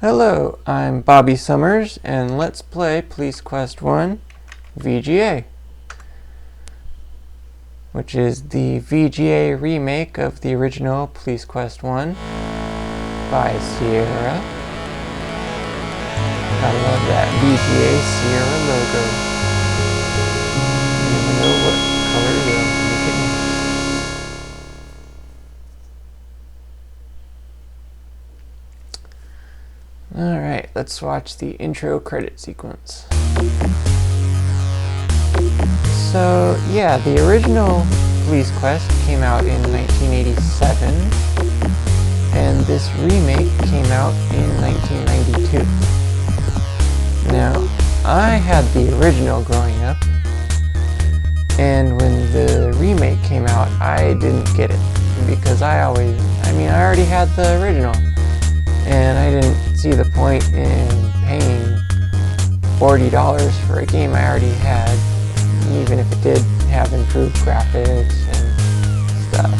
Hello, I'm Bobby Summers, and let's play Police Quest 1 VGA, which is the VGA remake of the original Police Quest 1 by Sierra. I love that VGA Sierra logo. You never know what color they'll make it next. Alright, let's watch the intro credit sequence. So, yeah, the original Police Quest came out in 1987, and this remake came out in 1992. Now, I had the original growing up, and when the remake came out, I didn't get it, because I already had the original, and I didn't see the point in paying $40 for a game I already had, even if it did have improved graphics and stuff.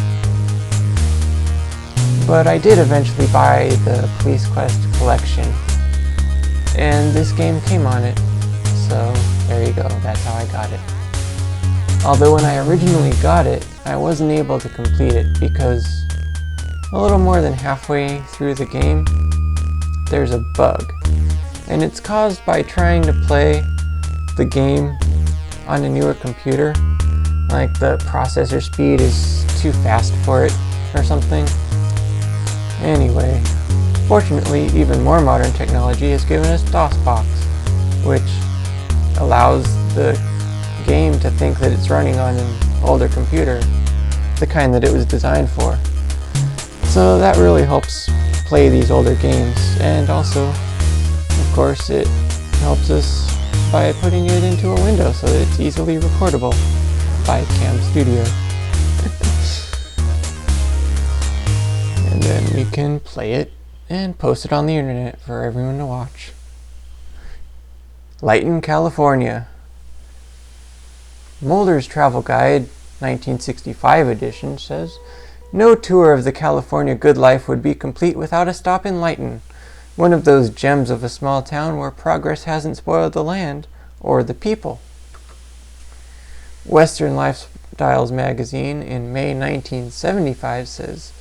But I did eventually buy the Police Quest collection, and this game came on it, so there you go, that's how I got it. Although when I originally got it, I wasn't able to complete it because a little more than halfway through the game, there's a bug, and it's caused by trying to play the game on a newer computer. Like the processor speed is too fast for it or something. Anyway, fortunately, even more modern technology has given us DOSBox, which allows the game to think that it's running on an older computer, the kind that it was designed for. So that really helps play these older games, and also, of course, it helps us by putting it into a window so that it's easily recordable by Cam Studio. And then we can play it and post it on the internet for everyone to watch. Lighton, California. Mulder's Travel Guide, 1965 edition, says, "No tour of the California good life would be complete without a stop in Lighton, one of those gems of a small town where progress hasn't spoiled the land or the people." Western Lifestyles magazine in May 1975 says,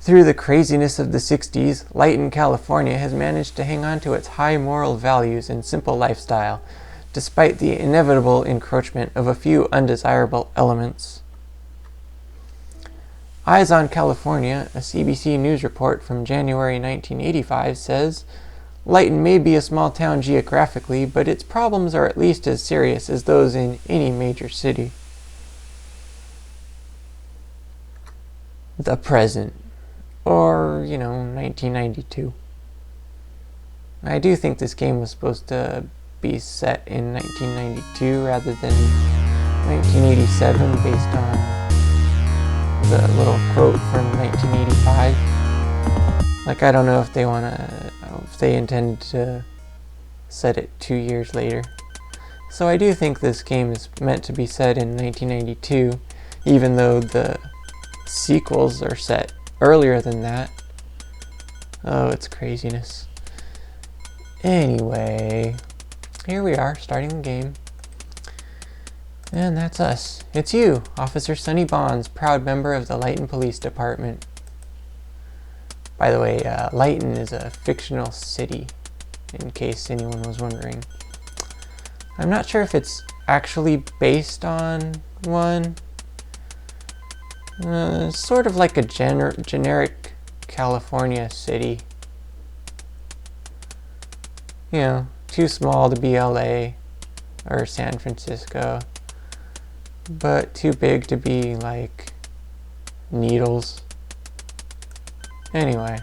"Through the craziness of the 60s, Lighton, California has managed to hang on to its high moral values and simple lifestyle, despite the inevitable encroachment of a few undesirable elements." Eyes on California, a CBC News report from January 1985 says, "Lighton may be a small town geographically, but its problems are at least as serious as those in any major city." The present. Or, 1992. I do think this game was supposed to be set in 1992 rather than 1987 based on the little quote from 1985. Like, I don't know if they intended to set it 2 years later. So I do think this game is meant to be set in 1992, even though the sequels are set earlier than that. Oh, it's craziness. Anyway, here we are, starting the game. And that's us. It's you, Officer Sonny Bonds, proud member of the Lighton Police Department. By the way, Lighton is a fictional city, in case anyone was wondering. I'm not sure if it's actually based on one. Sort of like a generic California city. Too small to be LA or San Francisco, but too big to be like Needles. Anyway,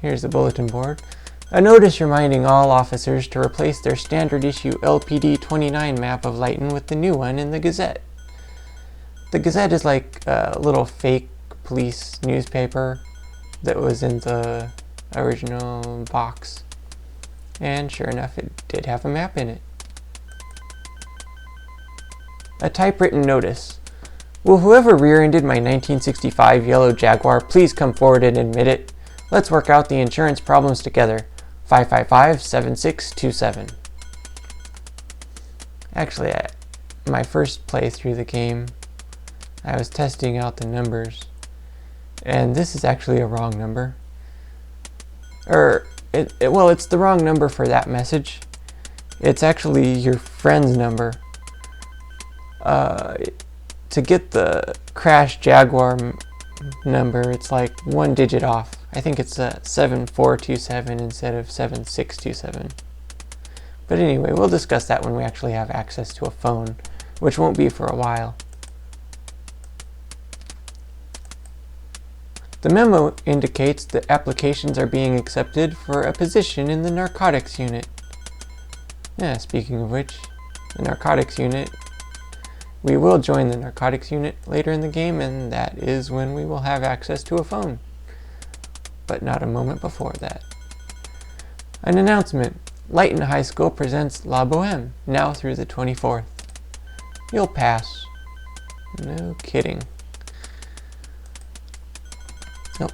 here's the bulletin board. A notice reminding all officers to replace their standard issue LPD 29 map of Lighton with the new one in the Gazette. The Gazette is like a little fake police newspaper that was in the original box. And sure enough, it did have a map in it. A typewritten notice. Will whoever rear-ended my 1965 yellow Jaguar please come forward and admit it? Let's work out the insurance problems together. 555-7627. Actually, my first play through the game, I was testing out the numbers, and this is actually a wrong number. Well, it's the wrong number for that message. It's actually your friend's number. To get the Crash Jaguar number, it's like one digit off. I think it's 7427 instead of 7627. But anyway, we'll discuss that when we actually have access to a phone, which won't be for a while. The memo indicates that applications are being accepted for a position in the narcotics unit. Yeah, speaking of which, the narcotics unit, we will join the narcotics unit later in the game, and that is when we will have access to a phone. But not a moment before that. An announcement. Lighton High School presents La Boheme, now through the 24th. You'll pass. No kidding. Oh,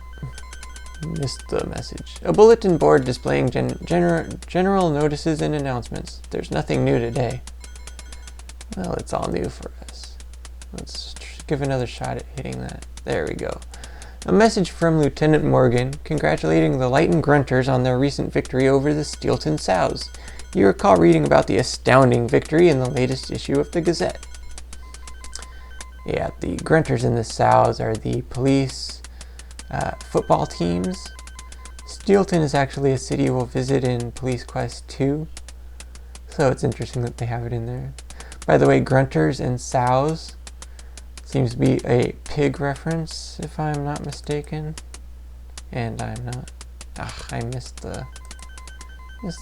missed the message. A bulletin board displaying general notices and announcements. There's nothing new today. Well, it's all new for us. Let's give another shot at hitting that. There we go. A message from Lieutenant Morgan congratulating the Lighton Grunters on their recent victory over the Steelton Sows. You recall reading about the astounding victory in the latest issue of the Gazette. Yeah, the Grunters and the Sows are the police football teams. Steelton is actually a city we'll visit in Police Quest 2, so it's interesting that they have it in there. By the way, Grunters and Sows seems to be a pig reference, if I'm not mistaken. And I'm not. I missed the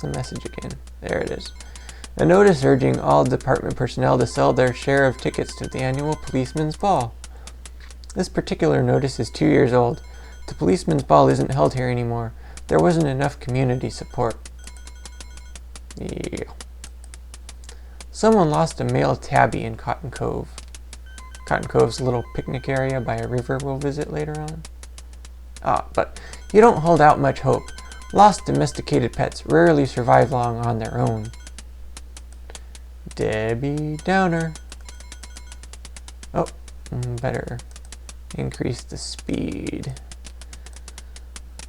message again. There it is. A notice urging all department personnel to sell their share of tickets to the annual Policeman's Ball. This particular notice is 2 years old. The Policeman's Ball isn't held here anymore. There wasn't enough community support. Yeah. Someone lost a male tabby in Cotton Cove. Cotton Cove's a little picnic area by a river we'll visit later on. But you don't hold out much hope. Lost domesticated pets rarely survive long on their own. Debbie Downer. Oh, better increase the speed.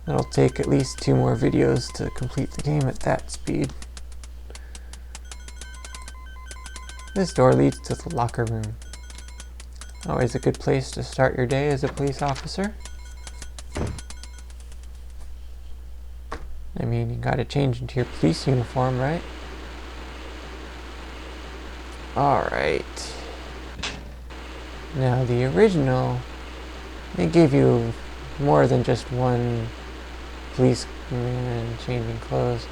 It'll take at least 2 more videos to complete the game at that speed. This door leads to the locker room. Always a good place to start your day as a police officer. I mean, you gotta change into your police uniform, right? Alright. Now, the original, they gave you more than just one policeman changing clothes.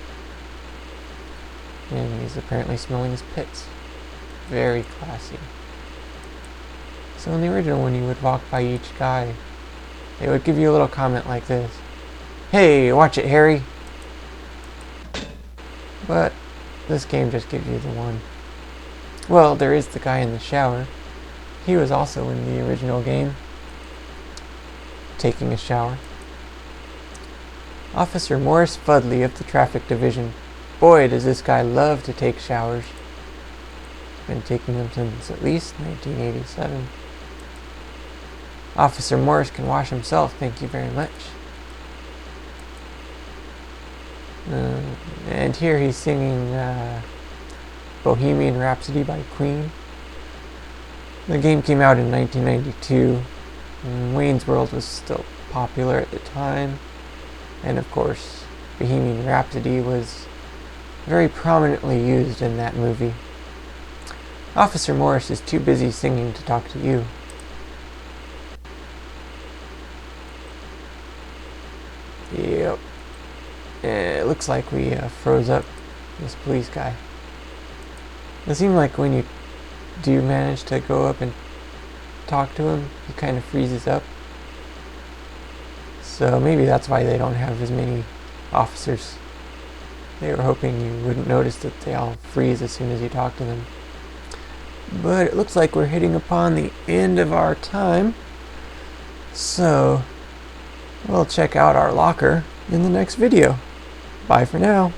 And he's apparently smelling his pits. Very classy. So in the original one, you would walk by each guy. They would give you a little comment like this. Hey, watch it, Harry. But this game just gives you the one. Well, there is the guy in the shower. He was also in the original game, taking a shower. Officer Morris Fudley of the Traffic Division. Boy, does this guy love to take showers. Been taking them since at least 1987. Officer Morris can wash himself, thank you very much. And here he's singing Bohemian Rhapsody by Queen. The game came out in 1992. Wayne's World was still popular at the time. And of course, Bohemian Rhapsody was very prominently used in that movie. Officer Morris is too busy singing to talk to you. Yep. It looks like we froze up this police guy. It seemed like when you do manage to go up and talk to him, he kind of freezes up. So maybe that's why they don't have as many officers. They were hoping you wouldn't notice that they all freeze as soon as you talk to them. But it looks like we're hitting upon the end of our time. So, we'll check out our locker in the next video. Bye for now.